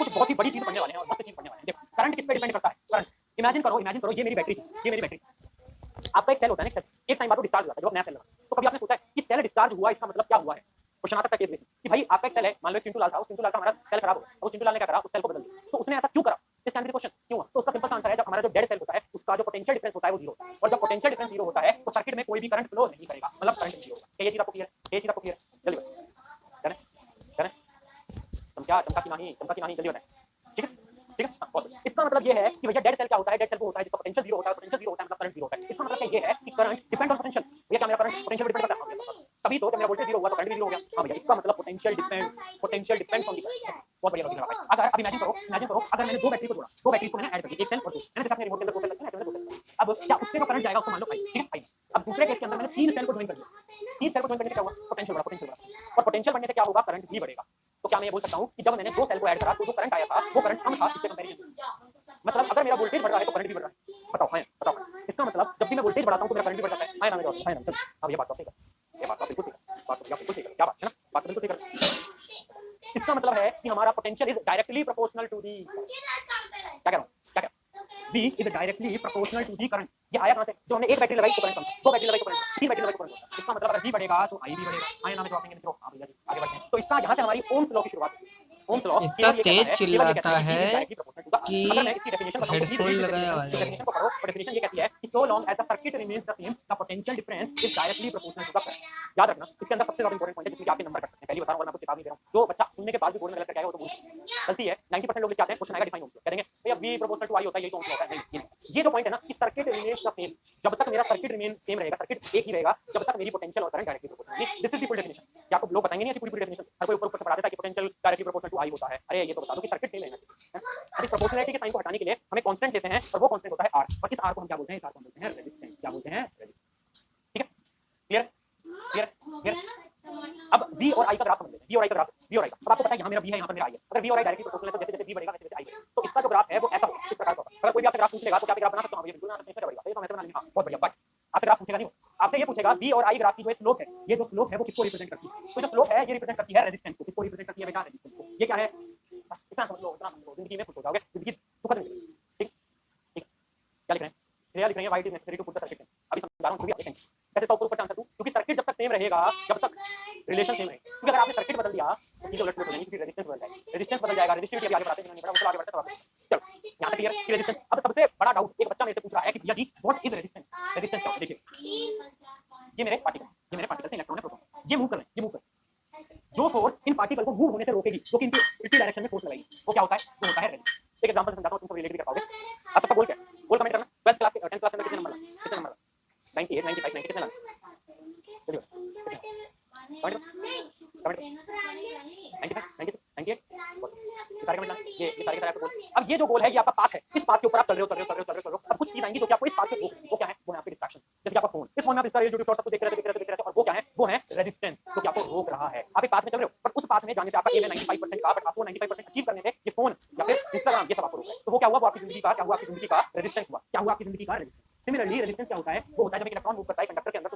कुछ बहुत ही बड़ी चीज पढ़ने वाले हैं और बहुत चीज पढ़ने वाले हैं। देखो करंट किस पे डिपेंड करता है? करंट इमेजिन करो ये मेरी बैटरी थी, ये मेरी बैटरी। आपका एक सेल होता है ना, एक टाइम बाद वो डिस्चार्ज हो जाता है जब आप नया सेल लगा। तो कभी आपने सोचा है कि सेल डिस्चार्ज हुआ इसका मतलब क्या हुआ है? क्वेश्चन आ सकता है कि भाई आपका एक सेल है, मान लो चिंटू लाल था, उस चिंटू लाल का हमारा सेल खराब हो गया, तो चिंटू लाल ने क्या करा, उस सेल को बदल दिया। तो उसने ऐसा क्यों करा? This can be the question, क्यों हुआ? तो उसका सिंपल सा आंसर है, जब हमारा जो डेड सेल होता है उसका जो पोटेंशियल डिफरेंस होता है वो जीरो होता है, और जब पोटेंशियल डिफरेंस जीरो होता है तो सर्किट में कोई भी करंट फ्लो नहीं करेगा, मतलब करंट जीरो होगा। क्या ये चीज आपको क्लियर है? ये चीज आपको क्लियर है? जल्दी बताओ, करें करें, चमका की नहीं, जल्दी बताएं। ठीक है, ठीक है। हाँ, इसका मतलब ये है कि भैया डेड सेल क्या होता है? डेड सेल वो होता है जिसका पोटेंशियल जीरो होता है, पोटेंशियल जीरो होता है मतलब करंट जीरो होता है। इसका मतलब ये है कि करंट डिपेंड ऑन पोटेंशियल। भैया क्या मेरा करंट पोटेंशियल पे डिपेंड करता है? तभी तो जब मेरा वोल्टेज जीरो हुआ तो करंट भी जीरो हो गया। हाँ भैया, इसका मतलब potential depends on the current. बहुत बढ़िया लॉजिक लगा भाई। अगर अब इमेजिन करो अगर मैंने दो बैटरी को जोड़ा, दो बैटरी को मैंने ऐड कर दी, एक सेल और दो, मैंने जैसे अपने रिमोट के अंदर दो सेल रखे हैं, ऐसे मैंने दो सेल रखे। अब क्या उससे जो करंट जाएगा उसको मान लो आई, ठीक है आई। अब दूसरे केस के अंदर मैंने तीन सेल को ज्वाइन कर दिया, तीन सेल को ज्वाइन करने से क्या हुआ? पोटेंशियल बढ़ा, और पोटेंशियल बढ़ने से क्या होगा? करंट भी बढ़ेगा। तो क्या मैं ये बोल सकता हूँ कि जब मैंने दो सेल को ऐड करा तो जो करंट आया था वो करंट कम था इसके कंपैरिजन। मतलब अगर मेरा वोल्टेज बढ़ रहा है तो करंट भी बढ़ रहा है। बताओ हाँ बताओ, इसका मतलब जब भी मैं वोल्टेज बढ़ाता हूँ तो मेरा करंट भी बढ़ जाता है। हाँ ना मेरे हाँ ना, अब ये बात तो सही है, ये बात तो बिल्कुल सही है, बात तो बिल्कुल सही है, क्या बात है ना, बात तो बिल्कुल सही है। इसका मतलब है कि हमारा potential is directly proportional to the, क्या कह रहा हूँ, क्या कह V is directly proportional to the current. ये आया कहां से? जो हमने एक बैटरी लगाई तो करंट कम था, दो बैटरी लगाई तो करंट, तीन बैटरी लगाई तो करंट। इसका मतलब अगर V बढ़ेगा तो I भी बढ़ेगा। आए ना में जवाब देंगे मित्रों? हां भैया जी आगे बढ़ते हैं। तो इसका यहां से हमारी ओम्स लॉ की शुरुआत होती है। ओम्स लॉ इतना केवल ये कहता तेज है, केवल ये कहता चिल्लाता है कि V है is directly proportional to the कि R। अगर मैं इसकी डेफिनेशन बताऊं तो हेडफोन लगाया हुआ इस है। डेफिनेशन को पढ़ो, और डेफिनेशन ये कहती है कि so long as the circuit remains the same the potential difference is directly proportional to the current. याद रखना, इसके अंदर सबसे ज्यादा इंपॉर्टेंट पॉइंट है जिसमें आपके नंबर कट सकते हैं। पहली बता रहा हूं और मैं आपको चेतावनी दे रहा हूं, जो बच्चा सुनने के बाद भी बोर्ड में गलत करके आएगा वो तो भूल गलती है। 90% लोग लिख जाते हैं क्वेश्चन आएगा डिफाइन ओम्स लॉ, कहेंगे भैया V प्रोपोर्शनल टू I होता है, यही तो ओम्स लॉ होता है। नहीं, ये जो पॉइंट है ना कि सर्किट रिमेन्स द सेम, जब तक मेरा सर्किट रिमेन सेम रहेगा, सर्किट एक ही रहेगा, जब तक मेरी पोटेंशियल और current directly proportional. This is the full definition. क्या आपको लोग बताएंगे नहीं ऐसी पूरी डेफिनेशन? हर कोई ऊपर से पढ़ा देता है कि potential directly proportional to I होता है। अरे ये तो बता दो कि सर्किट सेम रहना चाहिए। अब इस प्रोपोर्शनलिटी के साइन को हटाने के लिए हमें कांस्टेंट लेते हैं और वो कांस्टेंट होता है R, और इस R को हम क्या बोलते हैं? इस R को हम बोलते हैं रेजिस्टेंस। क्या बोलते हैं? रेजिस्टेंस। ठीक है, क्लियर क्लियर क्लियर। अब V और I का ग्राफ समझ लेते हैं। V और I का ग्राफ, V और I का, अब आपको पता है यहाँ मेरा V है, यहाँ पर मेरा I है। अगर V और I डायरेक्टली प्रोपोर्शनल है तो जैसे जैसे V बढ़ेगा वैसे वैसे I बढ़ेगा। तो इसका जो ग्राफ है वो ऐसा होगा, इस प्रकार का होगा। अगर कोई भी आपसे ग्राफ पूछ लेगा तो क्या आप ग्राफ बना सकते हो? हाँ भैया बिल्कुल बना सकते हैं, इसमें बढ़ेगा, ये तो मैं बना लेंगे। हाँ बहुत बढ़िया, बट आपसे ग्राफ पूछेगा नहीं, आपसे ये पूछेगा V और I ग्राफ की जो स्लोप है, ये जो स्लोप है वो किसको रिप्रेजेंट करती है? तो जो स्लोप है ये रिप्रेजेंट करती है रेजिस्टेंस को। किसको रिप्रेजेंट करती है बेटा? रेजिस्टेंस को। ये क्या है? इतना समझ लो, इतना समझ लो, जिंदगी में खुश हो जाओगे, जिंदगी सुखद मिलेगी। ठीक ठीक, क्या लिख रहे हैं? श्रेया लिख रही है why it is necessary to put the circuit in. अभी समझा रहा हूं, थोड़ी देखेंगे कैसे तो ऊपर आंसर दूं, क्योंकि सर्किट जब तक सेम रहेगा, जब तक रिलेशन सेम रहेगा। क्योंकि अगर आपने सर्किट बदल दिया तो चीजें उलट पुलट हो जाएंगी, क्योंकि रेजिस्टेंस बदल जाएगा, रेजिस्टेंस बदल जाएगा, रेजिस्टिविटी अभी आगे बढ़ाते हैं, नहीं बढ़ा, उसको आगे बढ़ते हैं। चलो यहां तक क्लियर कि रेजिस्टेंस। अब सबसे बड़ा डाउट, एक बच्चा मेरे से पूछ रहा है कि भैया जी व्हाट इज रेजिस्टेंस? रेजिस्टेंस क्या होता है? देखिए ये मेरे पार्टिकल से इलेक्ट्रॉन है, प्रोटॉन, ये मूव कर रहे हैं, ये मूव कर रहे हैं। जो फोर्स इन पार्टिकल को मूव होने से रोकेगी, जो कि इनकी उल्टी डायरेक्शन में फोर्स लगाएगी, वो क्या होता है? वो होता है रेजिस्टेंस। एक एग्जांपल से समझाता हूं, तुम सब रिलेट भी कर पाओगे। आप सबका गोल क्या है? गोल कमेंट करना। 12th क्लास के 10th क्लास में कितने नंबर लाए? कितने नंबर लाए? 98 95 90 कितने लाए? चलिए कमेंट कमेंट 95 96 98 ये सारे कमेंट लाए, ये सारे का सारे आपका गोल। अब ये जो गोल है ये आपका पाथ है, इस पाथ के ऊपर आप चल रहे हो। अब कुछ चीज आएंगी जो कि आपको इस पाथ से रोकेंगी। वो क्या है? वो है आपके डिस्ट्रैक्शन। जैसे कि आपका फोन, इस फोन में आप इसका यूट्यूब शॉर्ट सब कुछ देख रहे थे, और वो क्या है? वो है रेजिस्टेंस, जो कि आपको रोक रहा है। आप एक पाथ में चल रहे हो, बट उस पाथ में जाने से आपका एम है 95% का, बट आपको 95% अचीव करने में ये फोन या फिर इंस्टाग्राम ये सब आपको रोक रहा है। तो वो क्या हुआ? वो आपकी जिंदगी का क्या हुआ? आपकी जिंदगी का रेजिस्टेंस हुआ। क्या हुआ आपकी जिंदगी का? रेजिस्टेंस। सिमिलरली रेजिस्टेंस क्या होता है? वो होता है जब एक इलेक्ट्रॉन मूव करता है कंडक्टर के अंदर